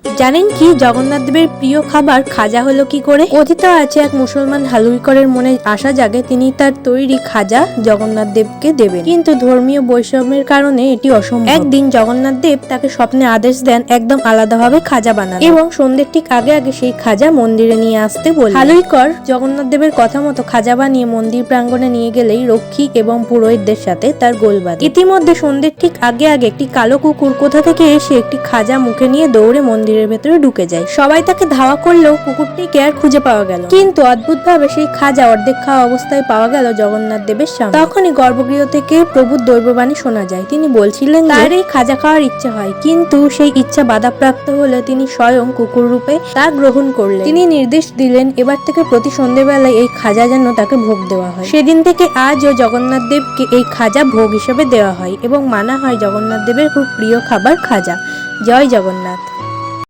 জানেন কি জগন্নাথ দেবের প্রিয় খাবার খাজা হলো কি করে? কথিত আছে এক মুসলমান হালুইকরের মনে আশা জাগে তিনি তার তৈরি খাজা জগন্নাথ দেবকে দেবেন, কিন্তু ধর্মীয় বৈষম্যের কারণে এটি অসম্ভব। একদিন জগন্নাথ দেব তাকে স্বপ্নে আদেশ দেন একদম আলাদাভাবে খাজা বানানো এবং সন্ধ্যের ঠিক আগে আগে সেই খাজা মন্দিরে নিয়ে আসতে বলেন। হালুইকর জগন্নাথ দেবের কথা মতো খাজা বানিয়ে মন্দির প্রাঙ্গণে নিয়ে গেলেই রক্ষী এবং পুরোহিতদের সাথে তার গোল বাঁধে। ইতিমধ্যে সন্ধ্যের ঠিক আগে আগে একটি কালো কুকুর কোথা থেকে এসে একটি খাজা মুখে নিয়ে দৌড়ে মন্দিরের ভেতরে ঢুকে যায়। সবাই তাকে ধাওয়া করলেও কুকুরটিকে আর খুঁজে পাওয়া গেল, কিন্তু অদ্ভুতভাবে সেই খাজা অর্ধেক খাওয়া অবস্থায় পাওয়া গেল জগন্নাথ দেবের সামনে। তখনই গর্ভগৃহ থেকে প্রভুর দৈববাণী শোনা যায়। তিনি বলছিলেন তার এই খাজা খাওয়ার ইচ্ছা হয়, কিন্তু সেই ইচ্ছা বাধাপ্রাপ্ত হলে তিনি স্বয়ং কুকুর রূপে তা গ্রহণ করলেন। তিনি নির্দেশ দিলেন এবার থেকে প্রতি সন্ধ্যেবেলায় এই খাজা যেন তাকে ভোগ দেওয়া হয়। সেদিন থেকে আজও জগন্নাথ দেবকে এই খাজা ভোগ হিসেবে দেওয়া হয় এবং মানা হয় জগন্নাথ দেবের খুব প্রিয় খাবার খাজা। জয় জগন্নাথ।